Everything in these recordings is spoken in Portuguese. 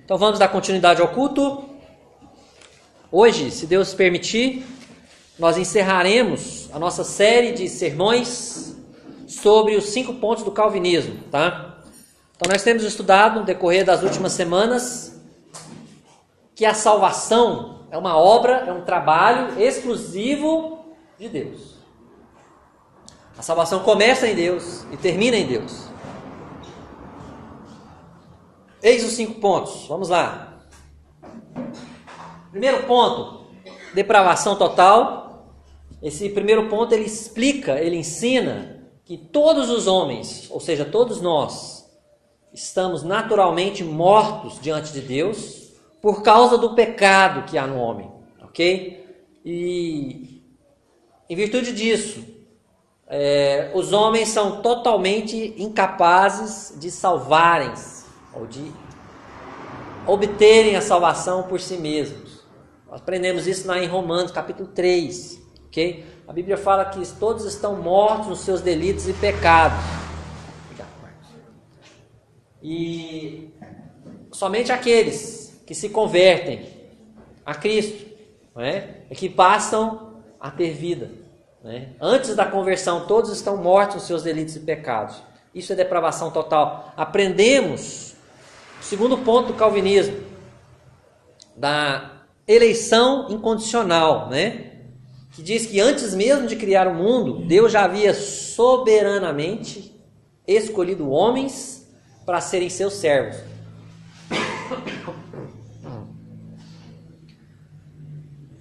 Então vamos dar continuidade ao culto. Hoje, se Deus permitir, nós encerraremos a nossa série de sermões sobre os 5 pontos do calvinismo, tá? Então nós temos estudado no decorrer das últimas semanas que a salvação é uma obra, é um trabalho exclusivo de Deus. A salvação começa em Deus e termina em Deus. Eis os 5 pontos, vamos lá. Primeiro ponto, depravação total. Esse primeiro ponto ele explica, ele ensina que todos os homens, ou seja, todos nós, estamos naturalmente mortos diante de Deus por causa do pecado que há no homem, ok? E em virtude disso, os homens são totalmente incapazes de salvarem-se ou de obterem a salvação por si mesmos. Nós aprendemos isso lá em Romanos capítulo 3, ok? A Bíblia fala que todos estão mortos nos seus delitos e pecados. E somente aqueles que se convertem a Cristo, não é que passam a ter vida. Antes da conversão, todos estão mortos nos seus delitos e pecados. Isso é depravação total. Aprendemos o segundo ponto do calvinismo, da eleição incondicional, que diz que antes mesmo de criar o mundo, Deus já havia soberanamente escolhido homens para serem seus servos.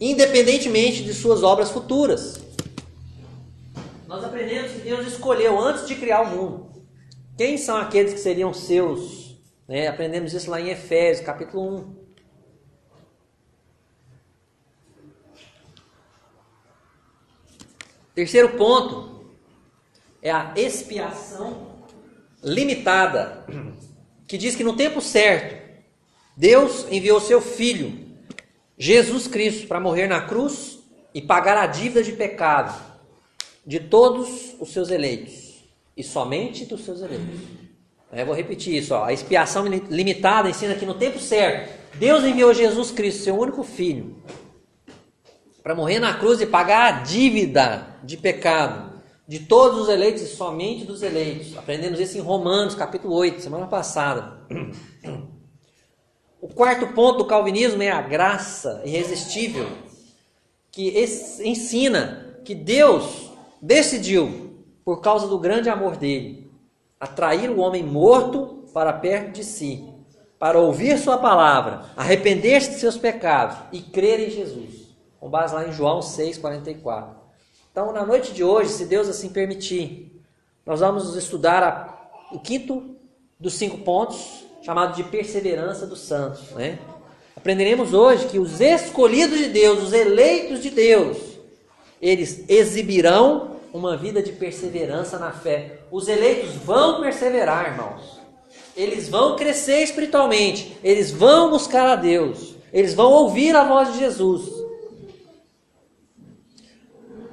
Independentemente de suas obras futuras. Nós aprendemos que Deus escolheu antes de criar o mundo. Quem são aqueles que seriam seus? Aprendemos isso lá em Efésios, capítulo 1. Terceiro ponto é a expiação limitada, que diz que no tempo certo, Deus enviou seu Filho, Jesus Cristo, para morrer na cruz e pagar a dívida de pecado de todos os seus eleitos, e somente dos seus eleitos. Eu vou repetir isso. A expiação limitada ensina que no tempo certo, Deus enviou Jesus Cristo, seu único Filho, para morrer na cruz e pagar a dívida de pecado de todos os eleitos e somente dos eleitos. Aprendemos isso em Romanos, capítulo 8, semana passada. O quarto ponto do calvinismo é a graça irresistível, que ensina que Deus decidiu, por causa do grande amor dele, atrair o homem morto para perto de si, para ouvir sua palavra, arrepender-se de seus pecados e crer em Jesus. Com base lá em João 6,44. Então, na noite de hoje, se Deus assim permitir, nós vamos estudar o quinto dos 5 pontos, chamado de perseverança dos santos. Aprenderemos hoje que os escolhidos de Deus, os eleitos de Deus, eles exibirão uma vida de perseverança na fé. Os eleitos vão perseverar, irmãos. Eles vão crescer espiritualmente. Eles vão buscar a Deus. Eles vão ouvir a voz de Jesus.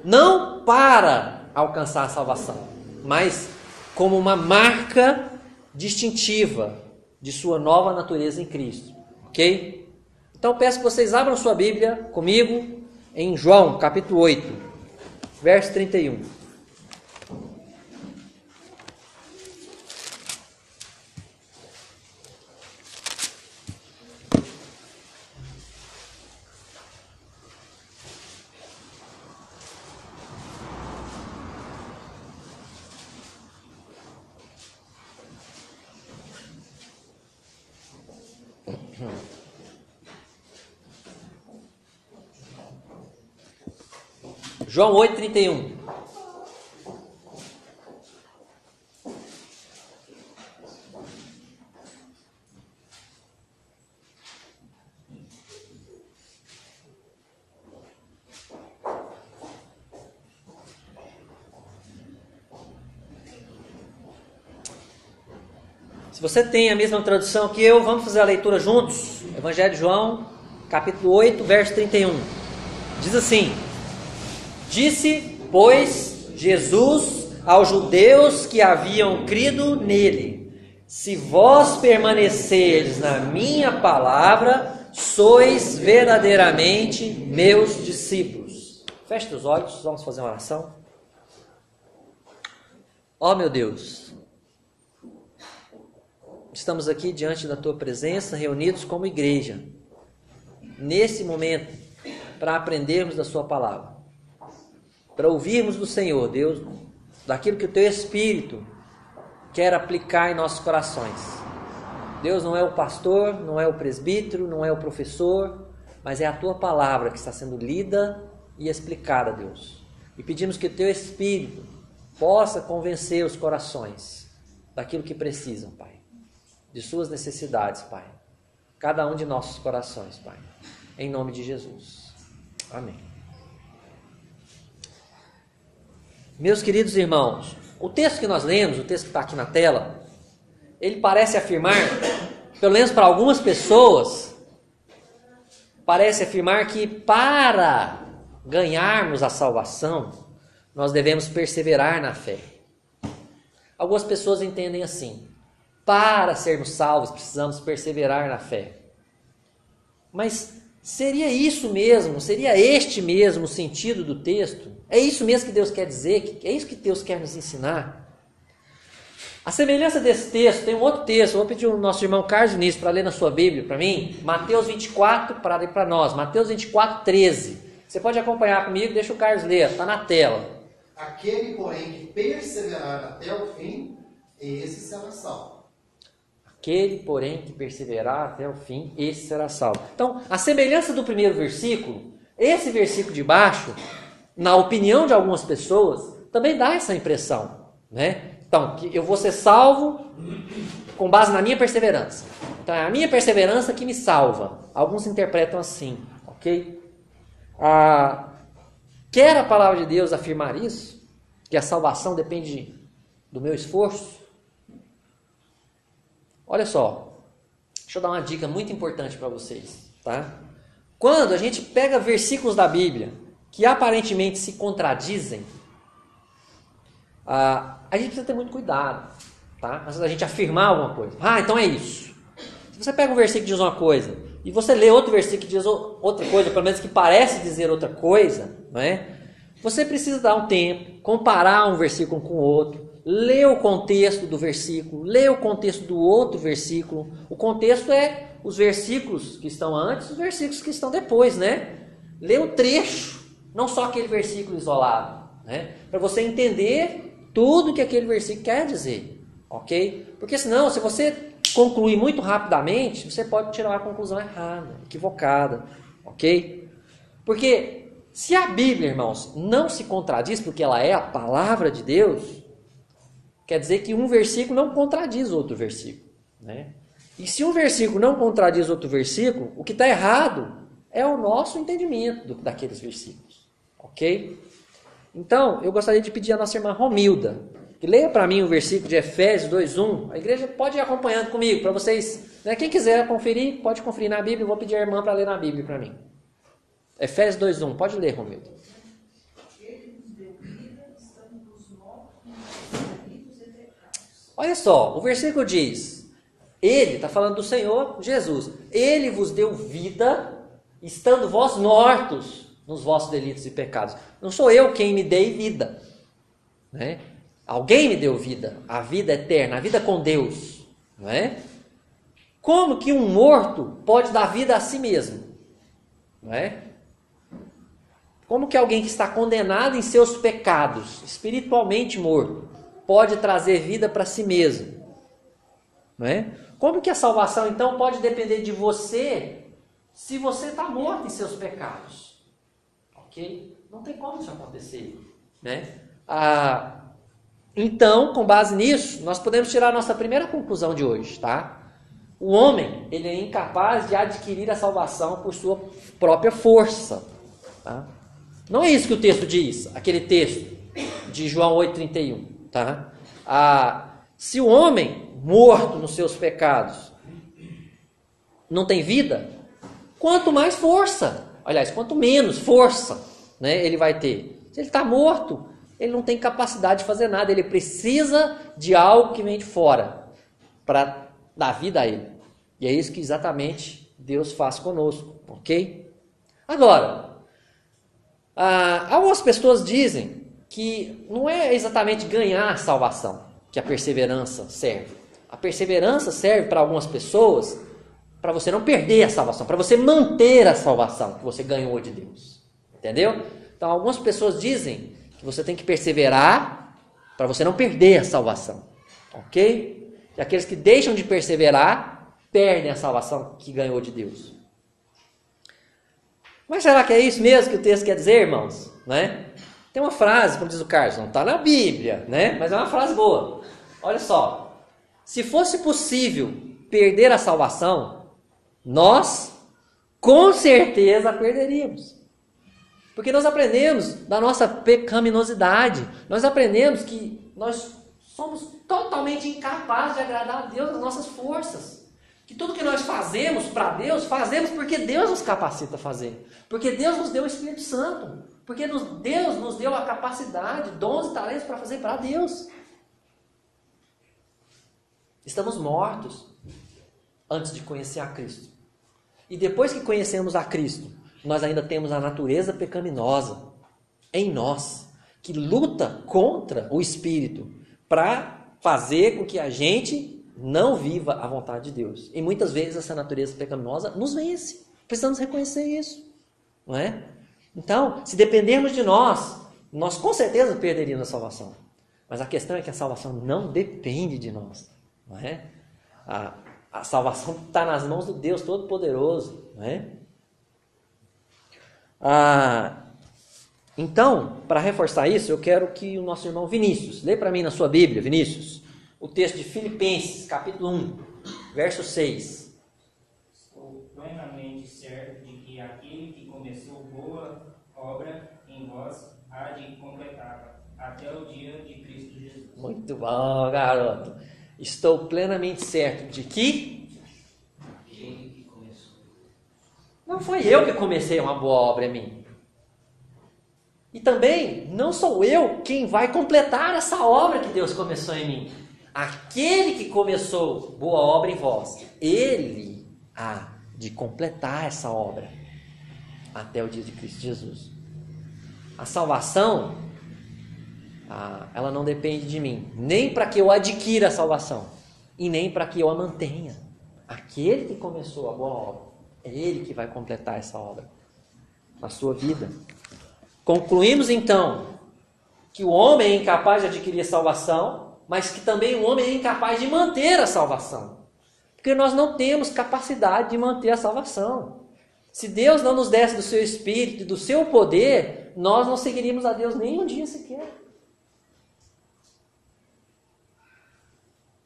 Não para alcançar a salvação, mas como uma marca distintiva de sua nova natureza em Cristo. Ok? Então peço que vocês abram sua Bíblia comigo em João, capítulo 8, verso 31. João 8, 31. Se você tem a mesma tradução que eu, vamos fazer a leitura juntos. Evangelho de João, capítulo 8, verso 31. Diz assim: Disse, pois, Jesus aos judeus que haviam crido nele: Se vós permanecerdes na minha palavra, sois verdadeiramente meus discípulos. Feche os olhos, vamos fazer uma oração. Ó meu Deus, estamos aqui diante da tua presença, reunidos como igreja, nesse momento, para aprendermos da sua palavra, para ouvirmos do Senhor, Deus, daquilo que o teu Espírito quer aplicar em nossos corações. Deus, não é o pastor, não é o presbítero, não é o professor, mas é a tua palavra que está sendo lida e explicada, Deus. E pedimos que o teu Espírito possa convencer os corações daquilo que precisam, Pai, de suas necessidades, Pai, cada um de nossos corações, Pai, em nome de Jesus. Amém. Meus queridos irmãos, o texto que nós lemos, o texto que está aqui na tela, ele parece afirmar, pelo menos para algumas pessoas, parece afirmar que para ganharmos a salvação, nós devemos perseverar na fé. Algumas pessoas entendem assim: para sermos salvos, precisamos perseverar na fé. Mas seria isso mesmo? Seria este mesmo o sentido do texto? É isso mesmo que Deus quer dizer? É isso que Deus quer nos ensinar? A semelhança desse texto, tem um outro texto, eu vou pedir ao nosso irmão Carlos Vinícius para ler na sua Bíblia para mim, Mateus 24, para ler para nós, Mateus 24, 13. Você pode acompanhar comigo, deixa o Carlos ler, está na tela. Aquele, porém, que perseverar até o fim, esse será salvo. Aquele, porém, que perseverar até o fim, esse será salvo. Então, a semelhança do primeiro versículo, esse versículo de baixo, na opinião de algumas pessoas, também dá essa impressão, né? Então, que eu vou ser salvo com base na minha perseverança. Então, é a minha perseverança que me salva. Alguns interpretam assim, ok? Quer a palavra de Deus afirmar isso? Que a salvação depende do meu esforço? Olha só, deixa eu dar uma dica muito importante para vocês, tá? Quando a gente pega versículos da Bíblia que aparentemente se contradizem, a gente precisa ter muito cuidado, tá? Antes da gente afirmar alguma coisa. Então é isso. Se você pega um versículo que diz uma coisa e você lê outro versículo que diz outra coisa, pelo menos que parece dizer outra coisa, não é? Você precisa dar um tempo, comparar um versículo com o outro, ler o contexto do versículo, ler o contexto do outro versículo. O contexto é os versículos que estão antes, os versículos que estão depois, né? Ler o trecho, não só aquele versículo isolado, né? Para você entender tudo que aquele versículo quer dizer, ok? Porque senão, se você concluir muito rapidamente, você pode tirar uma conclusão errada, equivocada, ok? Porque se a Bíblia, irmãos, não se contradiz, porque ela é a palavra de Deus, quer dizer que um versículo não contradiz outro versículo, né? E se um versículo não contradiz outro versículo, o que está errado é o nosso entendimento daqueles versículos, ok? Então, eu gostaria de pedir à nossa irmã Romilda, que leia para mim o versículo de Efésios 2:1. A igreja pode ir acompanhando comigo, para vocês, né? Quem quiser conferir, pode conferir na Bíblia. Eu vou pedir à irmã para ler na Bíblia para mim. Efésios 2:1, pode ler, Romilda. Olha só, o versículo diz, ele, está falando do Senhor Jesus, ele vos deu vida, estando vós mortos nos vossos delitos e pecados. Não sou eu quem me dei vida, né? Alguém me deu vida, a vida eterna, a vida com Deus, não é? Como que um morto pode dar vida a si mesmo, não é? Como que alguém que está condenado em seus pecados, espiritualmente morto, pode trazer vida para si mesmo, não é? Como que a salvação então pode depender de você, se você está morto em seus pecados? Ok? Não tem como isso acontecer, né? Então, com base nisso, nós podemos tirar a nossa primeira conclusão de hoje, tá? O homem, ele é incapaz de adquirir a salvação por sua própria força, tá? Não é isso que o texto diz, aquele texto de João 8,31, tá? Se o homem, morto nos seus pecados, não tem vida, quanto mais força, aliás, quanto menos força, né, ele vai ter. Se ele está morto, ele não tem capacidade de fazer nada, ele precisa de algo que vem de fora, para dar vida a ele. E é isso que exatamente Deus faz conosco, ok? Agora, algumas pessoas dizem que não é exatamente ganhar a salvação que a perseverança serve. A perseverança serve para algumas pessoas para você não perder a salvação, para você manter a salvação que você ganhou de Deus. Entendeu? Então, algumas pessoas dizem que você tem que perseverar para você não perder a salvação. Ok? E aqueles que deixam de perseverar, perdem a salvação que ganhou de Deus. Mas será que é isso mesmo que o texto quer dizer, irmãos? Né? Tem uma frase, como diz o Carlos, não está na Bíblia, né? Mas é uma frase boa. Olha só. Se fosse possível perder a salvação, nós com certeza perderíamos. Porque nós aprendemos da nossa pecaminosidade. Nós aprendemos que nós somos totalmente incapazes de agradar a Deus nas nossas forças. Que tudo que nós fazemos para Deus, fazemos porque Deus nos capacita a fazer. Porque Deus nos deu o Espírito Santo. Porque Deus nos deu a capacidade, dons e talentos para fazer para Deus. Estamos mortos antes de conhecer a Cristo. E depois que conhecemos a Cristo, nós ainda temos a natureza pecaminosa em nós, que luta contra o Espírito para fazer com que a gente não viva a vontade de Deus. E muitas vezes essa natureza pecaminosa nos vence. Precisamos reconhecer isso, não é? Então, se dependermos de nós com certeza perderíamos a salvação. Mas a questão é que a salvação não depende de nós, não é? A salvação está nas mãos do Deus Todo-Poderoso, não é? Então, para reforçar isso, eu quero que o nosso irmão Vinícius, lê para mim na sua Bíblia, Vinícius, o texto de Filipenses, capítulo 1, verso 6. Estou plenamente certo de que aquele que começou boa obra em vós há de completá-la até o dia de Cristo Jesus. Muito bom, garoto. Estou plenamente certo de que Aquele que começou. não foi eu que comecei uma boa obra em mim. E também não sou eu quem vai completar essa obra que Deus começou em mim. Aquele que começou boa obra em vós, ele há de completar essa obra até o dia de Cristo Jesus. A salvação, ela não depende de mim, nem para que eu adquira a salvação e nem para que eu a mantenha. Aquele que começou a boa obra, é ele que vai completar essa obra na sua vida. Concluímos então que o homem é incapaz de adquirir a salvação, mas que também o homem é incapaz de manter a salvação. Porque nós não temos capacidade de manter a salvação. Se Deus não nos desse do seu Espírito e do seu poder, nós não seguiríamos a Deus nem um dia sequer.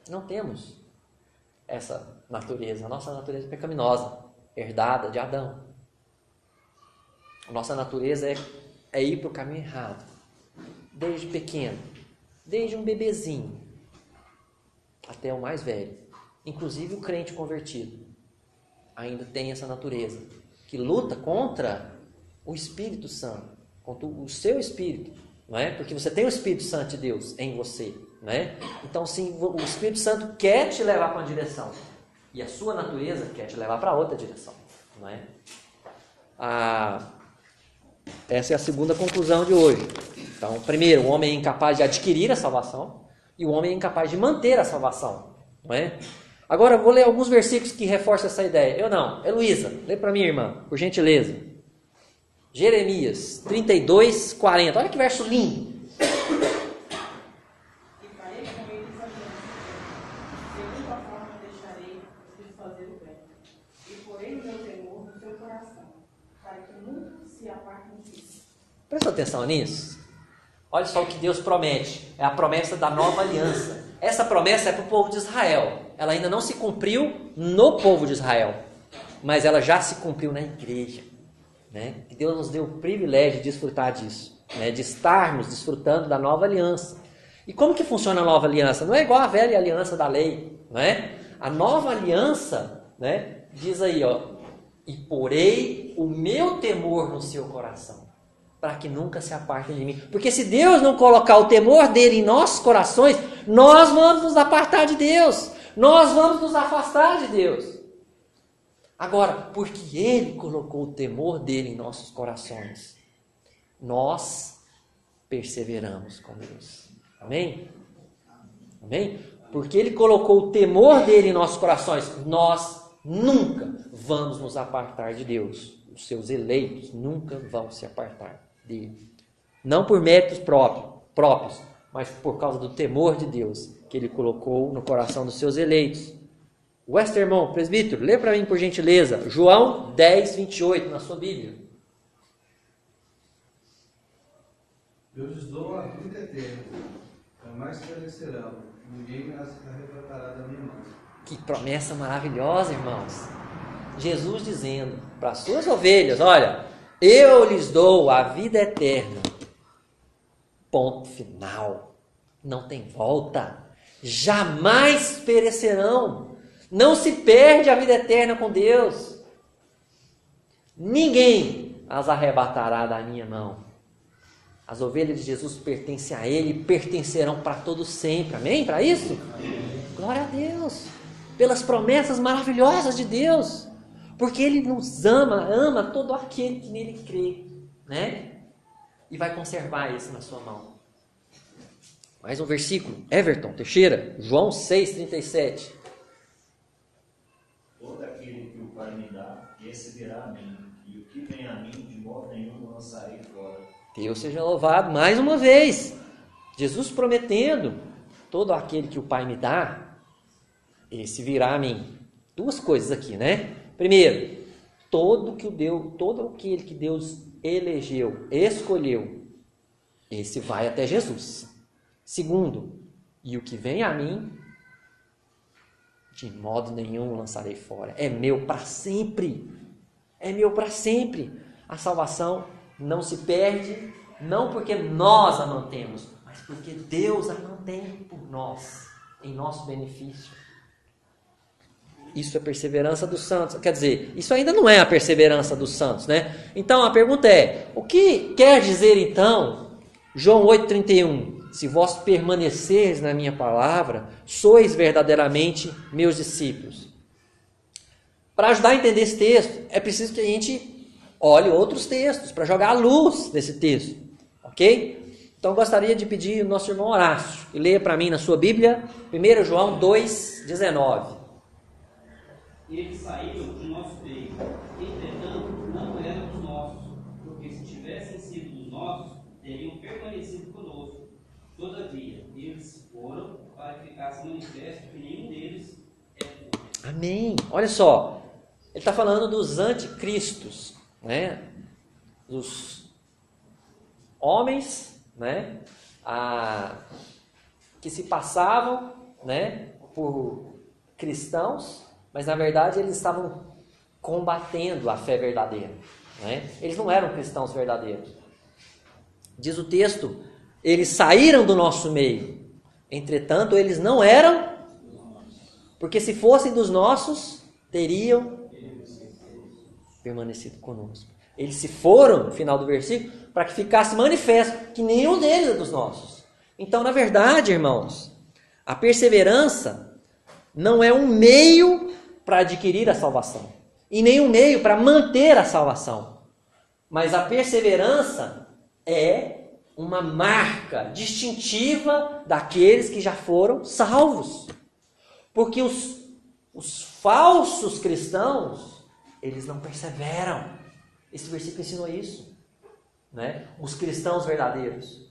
Não temos essa natureza. A nossa natureza é pecaminosa, herdada de Adão. A nossa natureza é ir para o caminho errado. Desde pequeno, desde um bebezinho até o mais velho. Inclusive o crente convertido ainda tem essa natureza, que luta contra o Espírito Santo, contra o seu Espírito, não é? Porque você tem o Espírito Santo de Deus em você, não é? Então, sim, o Espírito Santo quer te levar para uma direção e a sua natureza quer te levar para outra direção, não é? Essa é a segunda conclusão de hoje. Então, primeiro, o homem é incapaz de adquirir a salvação e o homem é incapaz de manter a salvação, não é? Agora, eu vou ler alguns versículos que reforçam essa ideia. Eu não. Heloísa, lê para mim, irmã, por gentileza. Jeremias 32, 40. Olha que verso lindo. E farei com eles aliança, segundo a forma deixarei de fazer o bem, e porei o meu temor no seu coração, para que nunca se apartem disso. Presta atenção nisso. Olha só o que Deus promete. É a promessa da nova aliança. Essa promessa é para o povo de Israel. Ela ainda não se cumpriu no povo de Israel, mas ela já se cumpriu na igreja, né? E Deus nos deu o privilégio de desfrutar disso, né? De estarmos desfrutando da nova aliança. E como que funciona a nova aliança? Não é igual a velha aliança da lei, não é? A nova aliança, né, diz aí, ó, e porei o meu temor no seu coração, para que nunca se apartem de mim. Porque se Deus não colocar o temor dele em nossos corações, nós vamos nos apartar de Deus. nós vamos nos afastar de Deus. Agora, porque Ele colocou o temor dele em nossos corações, nós perseveramos com Deus. Amém? Amém? Porque Ele colocou o temor dele em nossos corações, nós nunca vamos nos apartar de Deus. Os seus eleitos nunca vão se apartar dele. Não por méritos próprios, mas por causa do temor de Deus que Ele colocou no coração dos seus eleitos. Westermon, presbítero, lê para mim por gentileza, João 10, 28, na sua Bíblia. Eu lhes dou a vida eterna, jamais perecerão, ninguém me as arrebatará da minha mão. Que promessa maravilhosa, irmãos. Jesus dizendo para as suas ovelhas, olha, eu lhes dou a vida eterna. Ponto final. Não tem volta. Jamais perecerão. Não se perde a vida eterna com Deus. Ninguém as arrebatará da minha mão. As ovelhas de Jesus pertencem a Ele e pertencerão para todo sempre. Amém? Para isso? Amém. Glória a Deus. Pelas promessas maravilhosas de Deus. Porque Ele nos ama todo aquele que nele crê. Né? E vai conservar isso na sua mão. Mais um versículo. Everton Teixeira, João 6,37. Todo aquele que o Pai me dá, esse virá a mim, e o que vem a mim, de modo nenhum lançarei fora. Deus seja louvado mais uma vez. Jesus prometendo, todo aquele que o Pai me dá, esse virá a mim. Duas coisas aqui, né? Primeiro, todo aquele que Deus elegeu, escolheu, esse vai até Jesus. Segundo, e o que vem a mim, de modo nenhum lançarei fora. É meu para sempre. É meu para sempre. A salvação não se perde, não porque nós a mantemos, mas porque Deus a mantém por nós, em nosso benefício. Isso é perseverança dos santos. Quer dizer, isso ainda não é a perseverança dos santos, né? Então a pergunta é, o que quer dizer então, João 8,31? Se vós permaneceres na minha palavra, sois verdadeiramente meus discípulos. Para ajudar a entender esse texto, é preciso que a gente olhe outros textos, para jogar a luz nesse texto. Ok? Então gostaria de pedir ao nosso irmão Horácio, que leia para mim na sua Bíblia, 1 João 2,19. Eles saíram do nosso meio, entretanto não eram dos nossos, porque se tivessem sido dos nossos, teriam permanecido conosco. Todavia, eles foram para que ficasse manifesto que nenhum deles é puro. Amém. Olha só, ele está falando dos anticristos, né? Dos homens, né? Que se passavam, né? Por cristãos, mas na verdade eles estavam combatendo a fé verdadeira, né? Eles não eram cristãos verdadeiros. Diz o texto, eles saíram do nosso meio, entretanto eles não eram, porque se fossem dos nossos, teriam permanecido conosco. Eles se foram, no final do versículo, para que ficasse manifesto que nenhum deles é dos nossos. Então, na verdade, irmãos, a perseverança não é um meio para adquirir a salvação, e nem um meio para manter a salvação. Mas a perseverança é uma marca distintiva daqueles que já foram salvos. Porque os falsos cristãos, eles não perseveram. Esse versículo ensinou isso, né? Os cristãos verdadeiros,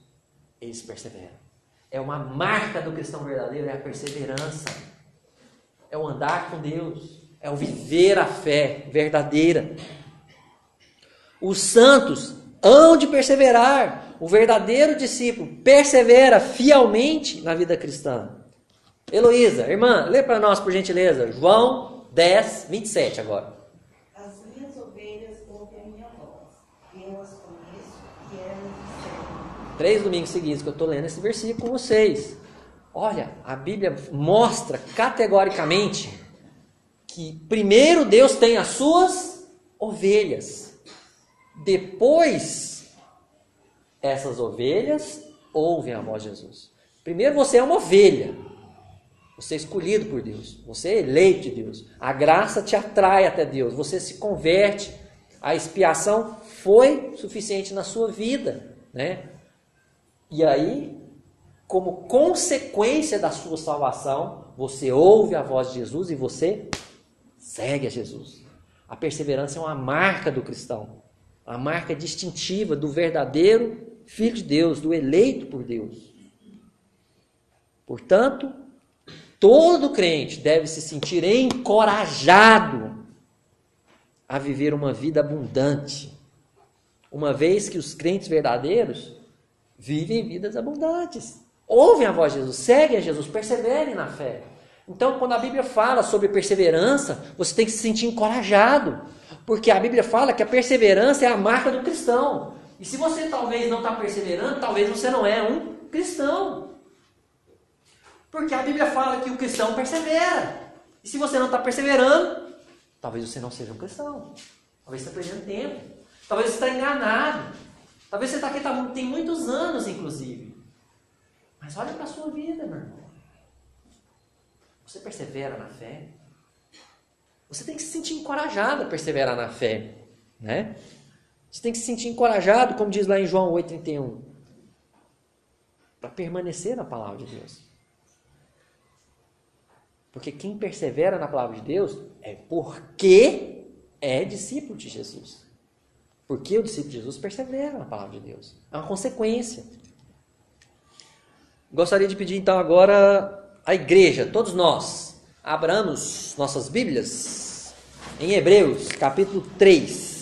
eles perseveram. É uma marca do cristão verdadeiro, é a perseverança. É o andar com Deus, é o viver a fé verdadeira. Os santos hão de perseverar. O verdadeiro discípulo persevera fielmente na vida cristã. Heloísa, irmã, lê para nós por gentileza, João 10, 27 agora. As minhas ovelhas ouvem a minha voz, e eu as conheço e elas me seguem. 3 domingos seguidos que eu estou lendo esse versículo com vocês. Olha, a Bíblia mostra categoricamente que primeiro Deus tem as suas ovelhas. Depois, essas ovelhas ouvem a voz de Jesus. Primeiro você é uma ovelha. Você é escolhido por Deus. Você é eleito de Deus. A graça te atrai até Deus. Você se converte. A expiação foi suficiente na sua vida, né? E aí, como consequência da sua salvação, você ouve a voz de Jesus e você segue a Jesus. A perseverança é uma marca do cristão. A marca distintiva do verdadeiro Filho de Deus, do eleito por Deus. Portanto, todo crente deve se sentir encorajado a viver uma vida abundante, uma vez que os crentes verdadeiros vivem vidas abundantes. Ouvem a voz de Jesus, seguem a Jesus, perseverem na fé. Então, quando a Bíblia fala sobre perseverança, você tem que se sentir encorajado, porque a Bíblia fala que a perseverança é a marca do cristão. E se você talvez não está perseverando, talvez você não é um cristão. Porque a Bíblia fala que o cristão persevera. E se você não está perseverando, talvez você não seja um cristão. Talvez você está perdendo tempo. Talvez você está enganado. Talvez você está aqui tem muitos anos, inclusive. Mas olha para a sua vida, meu irmão. Você persevera na fé? Você tem que se sentir encorajado a perseverar na fé, né? Você tem que se sentir encorajado, como diz lá em João 8,31, para permanecer na palavra de Deus. Porque quem persevera na palavra de Deus é porque é discípulo de Jesus. Porque o discípulo de Jesus persevera na palavra de Deus. É uma consequência. Gostaria de pedir então agora a igreja, todos nós, abramos nossas Bíblias em Hebreus, capítulo 3.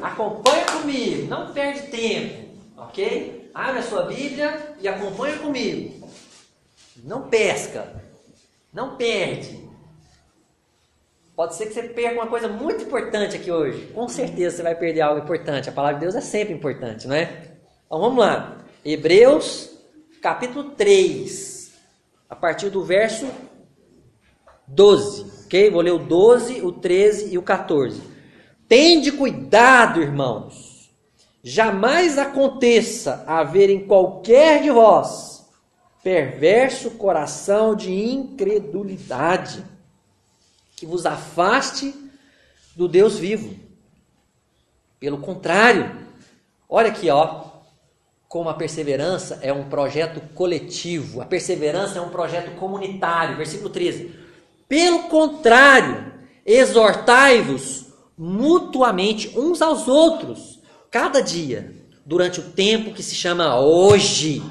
Acompanha comigo, não perde tempo, ok? Abre a sua Bíblia e acompanha comigo. Não pesca, não perde. Pode ser que você perca uma coisa muito importante aqui hoje. Com certeza você vai perder algo importante. A palavra de Deus é sempre importante, não é? Então vamos lá. Hebreus, capítulo 3, a partir do verso 12, ok? Vou ler o 12, o 13 e o 14. Tende cuidado, irmãos, jamais aconteça haver em qualquer de vós perverso coração de incredulidade, que vos afaste do Deus vivo. Pelo contrário, olha aqui, ó, como a perseverança é um projeto coletivo, a perseverança é um projeto comunitário. Versículo 13. Pelo contrário, exortai-vos mutuamente uns aos outros, cada dia, durante o tempo que se chama hoje,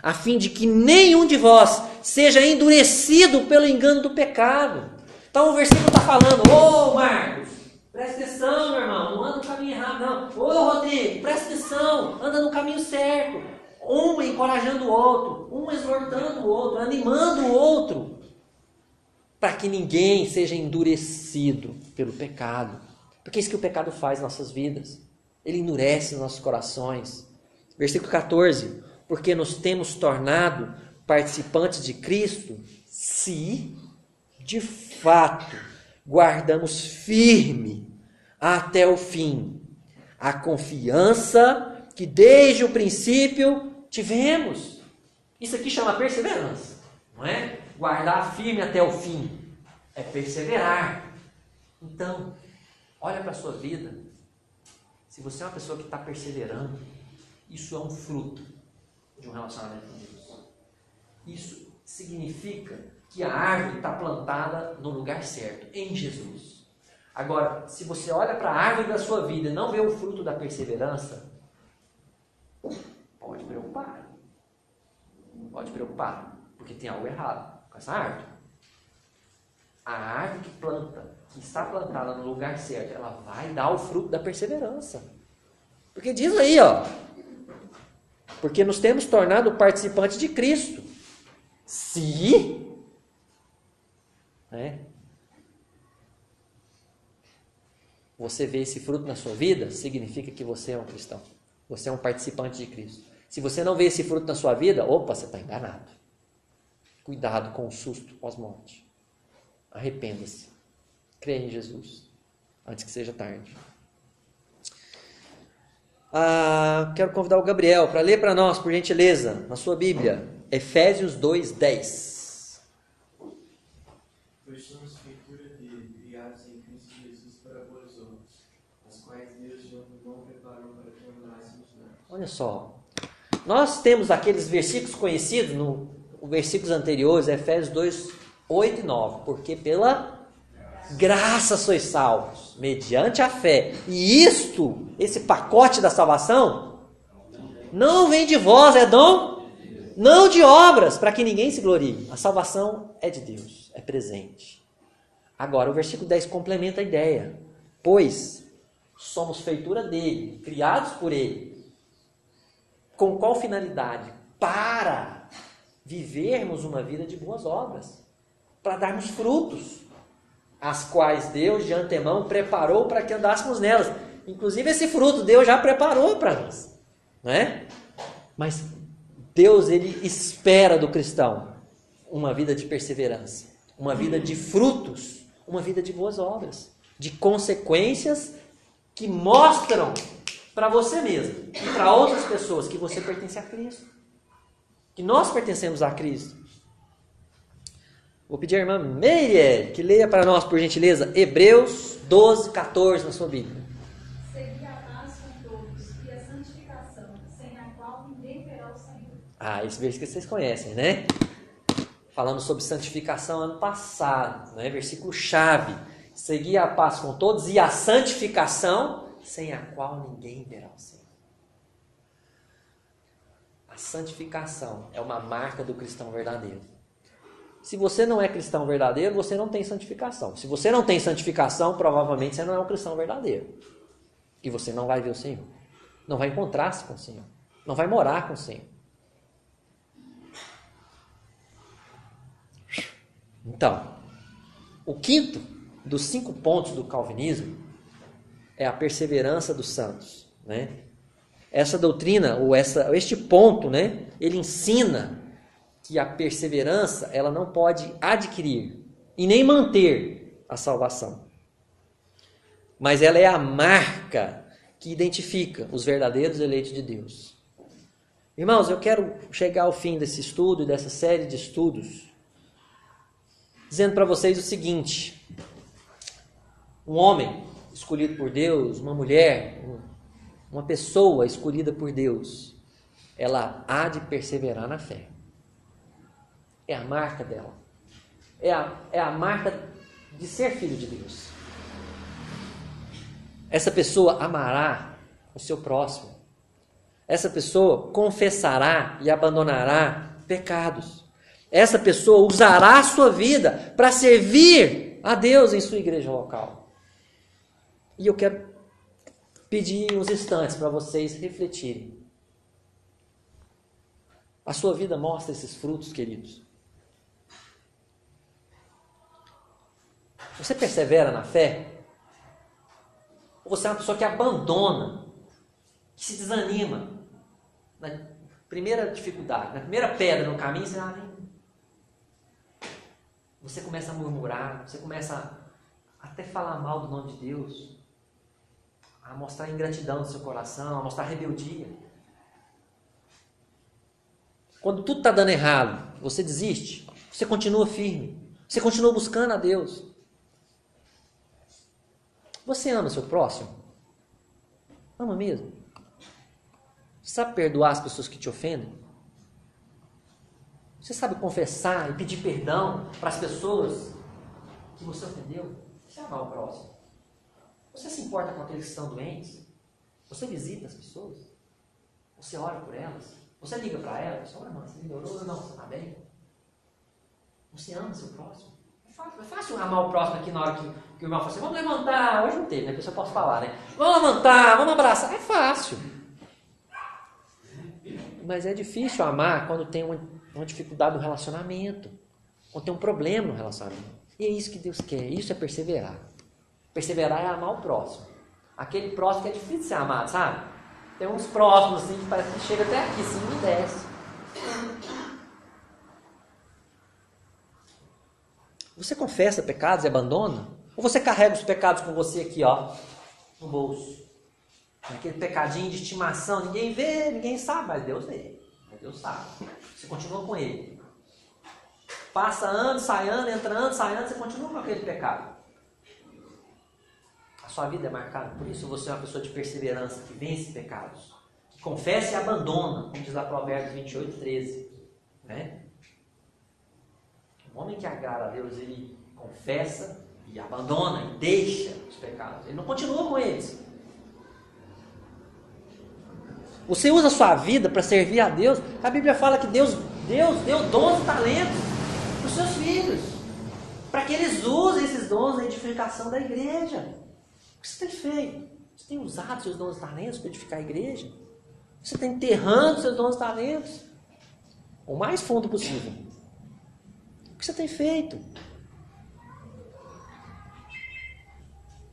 a fim de que nenhum de vós seja endurecido pelo engano do pecado. Então o versículo está falando, ô Marcos, presta atenção, meu irmão, não anda no caminho errado, não. Ô Rodrigo, presta atenção, anda no caminho certo. Um encorajando o outro, um exortando o outro, animando o outro, para que ninguém seja endurecido pelo pecado. Porque é isso que o pecado faz em nossas vidas. Ele endurece os nossos corações. Versículo 14. Porque nos temos tornado participantes de Cristo, se, de fato, guardamos firme até o fim a confiança que desde o princípio tivemos. Isso aqui chama perseverança, não é? Guardar firme até o fim é perseverar. Então, olha para a sua vida. Se você é uma pessoa que está perseverando, isso é um fruto de um relacionamento com Deus. Isso significa que a árvore está plantada no lugar certo, em Jesus. Agora, se você olha para a árvore da sua vida e não vê o fruto da perseverança, pode preocupar. Pode preocupar, porque tem algo errado com essa árvore. A árvore que está plantada no lugar certo, ela vai dar o fruto da perseverança. Porque diz aí, ó, porque nos temos tornado participantes de Cristo. Se, né, você vê esse fruto na sua vida, significa que você é um cristão. Você é um participante de Cristo. Se você não vê esse fruto na sua vida, opa, você está enganado. Cuidado com o susto pós-morte. Arrependa-se. Creia em Jesus, antes que seja tarde. Quero convidar o Gabriel para ler para nós, por gentileza, na sua Bíblia, Efésios 2:10. Pois somos feitura dele, criados em Cristo Jesus para boas obras, as quais Deus de antemão preparou para que andássemos nelas. Olha só, nós temos aqueles versículos conhecidos, no versículos anteriores, Efésios 2, 8 e 9, porque pela graça sois salvos, mediante a fé. E esse pacote da salvação, não vem de vós, é dom, não de obras, para que ninguém se glorie. A salvação é de Deus, é presente. Agora, o versículo 10 complementa a ideia. Pois somos feitura dele, criados por ele. Com qual finalidade? Para vivermos uma vida de boas obras, para darmos frutos, as quais Deus de antemão preparou para que andássemos nelas. Inclusive esse fruto Deus já preparou para nós, não é? Mas Deus, ele espera do cristão uma vida de perseverança, uma vida de frutos, uma vida de boas obras, de consequências que mostram para você mesmo e para outras pessoas que você pertence a Cristo, que nós pertencemos a Cristo. Vou pedir à irmã Meire que leia para nós, por gentileza, Hebreus 12, 14 na sua Bíblia. Segui a paz com todos e a santificação, sem a qual ninguém verá o Senhor. Esse versículo que vocês conhecem, né? Falando sobre santificação ano passado, né? Versículo chave. Segui a paz com todos e a santificação, sem a qual ninguém verá o Senhor. A santificação é uma marca do cristão verdadeiro. Se você não é cristão verdadeiro, você não tem santificação. Se você não tem santificação, provavelmente você não é um cristão verdadeiro. E você não vai ver o Senhor. Não vai encontrar-se com o Senhor. Não vai morar com o Senhor. Então, o quinto dos 5 pontos do calvinismo é a perseverança dos santos, né? Essa doutrina, ou este ponto, né, ele ensina que a perseverança, ela não pode adquirir e nem manter a salvação. Mas ela é a marca que identifica os verdadeiros eleitos de Deus. Irmãos, eu quero chegar ao fim desse estudo, dessa série de estudos, dizendo para vocês o seguinte: um homem escolhido por Deus, uma mulher, uma pessoa escolhida por Deus, ela há de perseverar na fé. É a marca dela. É a marca de ser filho de Deus. Essa pessoa amará o seu próximo. Essa pessoa confessará e abandonará pecados. Essa pessoa usará a sua vida para servir a Deus em sua igreja local. E eu quero pedir uns instantes para vocês refletirem. A sua vida mostra esses frutos, queridos. Você persevera na fé? Ou você é uma pessoa que abandona, que se desanima? Na primeira dificuldade, na primeira pedra no caminho, você começa a murmurar, você começa a até falar mal do nome de Deus, a mostrar ingratidão no seu coração, a mostrar rebeldia. Quando tudo está dando errado, você desiste, você continua firme, você continua buscando a Deus. Você ama o seu próximo? Ama mesmo? Você sabe perdoar as pessoas que te ofendem? Você sabe confessar e pedir perdão para as pessoas que você ofendeu? Você ama o próximo? Você se importa com aqueles que estão doentes? Você visita as pessoas? Você ora por elas? Você liga para elas? Olha, irmã, você melhorou? Não, você está bem? Você ama o seu próximo? É fácil amar o próximo aqui na hora que o irmão fala assim: vamos levantar. Hoje não teve, né? Porque eu posso falar, né? Vamos levantar, vamos abraçar. É fácil. Mas é difícil amar quando tem uma dificuldade no relacionamento, quando tem um problema no relacionamento. E é isso que Deus quer. Isso é perseverar. Perseverar é amar o próximo. Aquele próximo que é difícil de ser amado, sabe? Tem uns próximos, assim, que parece que chega até aqui, sim, e desce. Você confessa pecados e abandona? Ou você carrega os pecados com você aqui, ó, no bolso? Aquele pecadinho de estimação, ninguém vê, ninguém sabe, mas Deus vê. Mas Deus sabe. Você continua com ele. Passa ano, sai ano, entra ano, sai ano, você continua com aquele pecado. A sua vida é marcada por isso. Você é uma pessoa de perseverança, que vence pecados, que confessa e abandona, como diz lá Provérbios 28:13, né? Um homem que agrada a Deus, ele confessa e abandona e deixa os pecados. Ele não continua com eles. Você usa a sua vida para servir a Deus. A Bíblia fala que Deus deu dons e talentos para os seus filhos, para que eles usem esses dons na edificação da igreja. O que você tem feito? Você tem usado seus dons e talentos para edificar a igreja? Você está enterrando seus dons e talentos o mais fundo possível. O que você tem feito?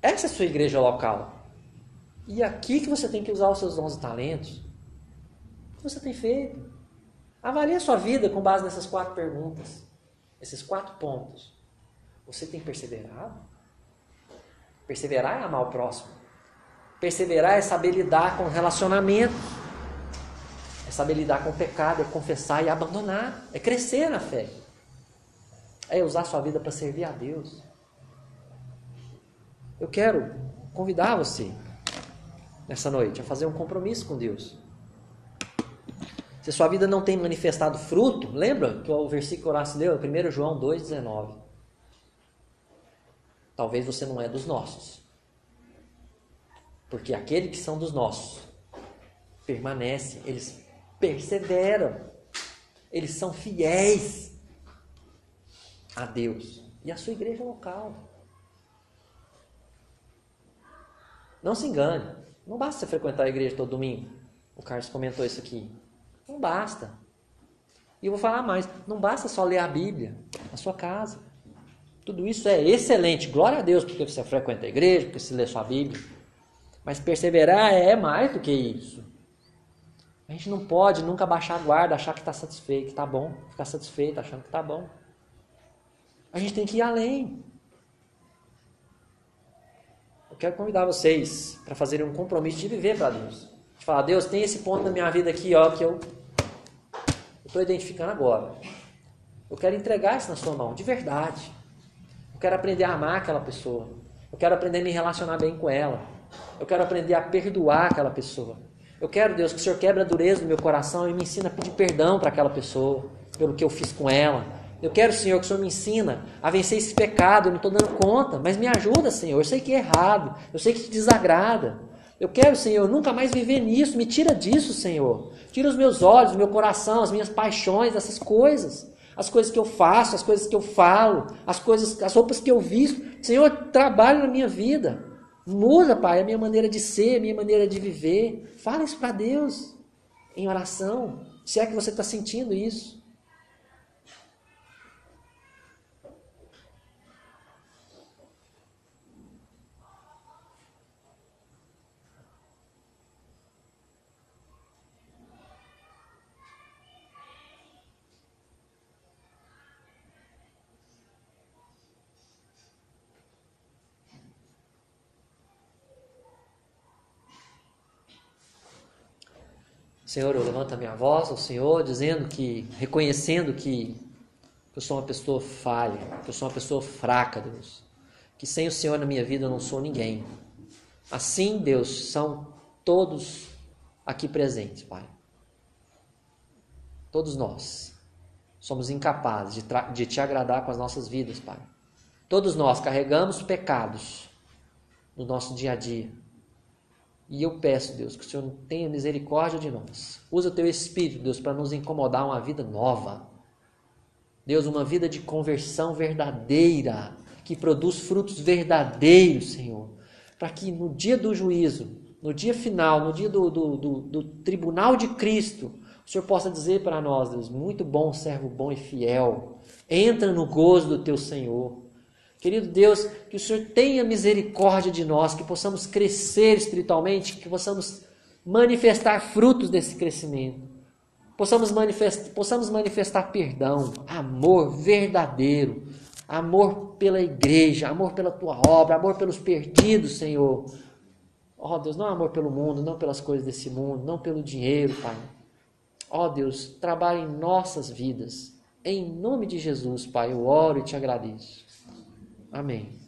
Essa é a sua igreja local. E aqui que você tem que usar os seus dons e talentos. O que você tem feito? Avalie a sua vida com base nessas 4 perguntas. Esses 4 pontos. Você tem perseverado? Perseverar é amar o próximo. Perseverar é saber lidar com relacionamentos. É saber lidar com o pecado, é confessar e abandonar. É crescer na fé. É usar a sua vida para servir a Deus. Eu quero convidar você nessa noite a fazer um compromisso com Deus. Se a sua vida não tem manifestado fruto, lembra que o versículo que Horácio leu é 1 João 2,19. Talvez você não é dos nossos. Porque aqueles que são dos nossos permanecem, eles perseveram, eles são fiéis a Deus e a sua igreja local. Não se engane, não basta você frequentar a igreja todo domingo. O Carlos comentou isso aqui. Não basta. E eu vou falar mais, não basta só ler a Bíblia na sua casa. Tudo isso é excelente, glória a Deus, porque você frequenta a igreja, porque você lê sua Bíblia. Mas perseverar é mais do que isso. A gente não pode nunca baixar a guarda, achar que está satisfeito, que está bom, ficar satisfeito achando que está bom. A gente tem que ir além. Eu quero convidar vocês para fazerem um compromisso de viver para Deus. De falar, Deus, tem esse ponto na minha vida aqui, ó, que eu estou identificando agora. Eu quero entregar isso na sua mão, de verdade. Eu quero aprender a amar aquela pessoa. Eu quero aprender a me relacionar bem com ela. Eu quero aprender a perdoar aquela pessoa. Eu quero, Deus, que o Senhor quebre a dureza do meu coração e me ensina a pedir perdão para aquela pessoa, pelo que eu fiz com ela. Eu quero, Senhor, que o Senhor me ensina a vencer esse pecado. Eu não estou dando conta, mas me ajuda, Senhor. Eu sei que é errado. Eu sei que te desagrada. Eu quero, Senhor, nunca mais viver nisso. Me tira disso, Senhor. Tira os meus olhos, o meu coração, as minhas paixões, essas coisas. As coisas que eu faço, as coisas que eu falo, as roupas que eu visto. Senhor, trabalha na minha vida. Muda, Pai, a minha maneira de ser, a minha maneira de viver. Fala isso para Deus em oração, se é que você está sentindo isso. Senhor, eu levanto a minha voz ao Senhor, reconhecendo que eu sou uma pessoa falha, que eu sou uma pessoa fraca, Deus. Que sem o Senhor na minha vida eu não sou ninguém. Assim, Deus, são todos aqui presentes, Pai. Todos nós somos incapazes de te agradar com as nossas vidas, Pai. Todos nós carregamos pecados no nosso dia a dia. E eu peço, Deus, que o Senhor tenha misericórdia de nós. Usa o Teu Espírito, Deus, para nos incomodar uma vida nova. Deus, uma vida de conversão verdadeira, que produz frutos verdadeiros, Senhor. Para que no dia do juízo, no dia final, no dia do tribunal de Cristo, o Senhor possa dizer para nós, Deus, muito bom, servo bom e fiel. Entra no gozo do Teu Senhor. Querido Deus, que o Senhor tenha misericórdia de nós, que possamos crescer espiritualmente, que possamos manifestar frutos desse crescimento. Possamos manifestar perdão, amor verdadeiro, amor pela igreja, amor pela tua obra, amor pelos perdidos, Senhor. Ó Deus, não amor pelo mundo, não pelas coisas desse mundo, não pelo dinheiro, Pai. Ó Deus, trabalhe em nossas vidas. Em nome de Jesus, Pai, eu oro e te agradeço. Amém.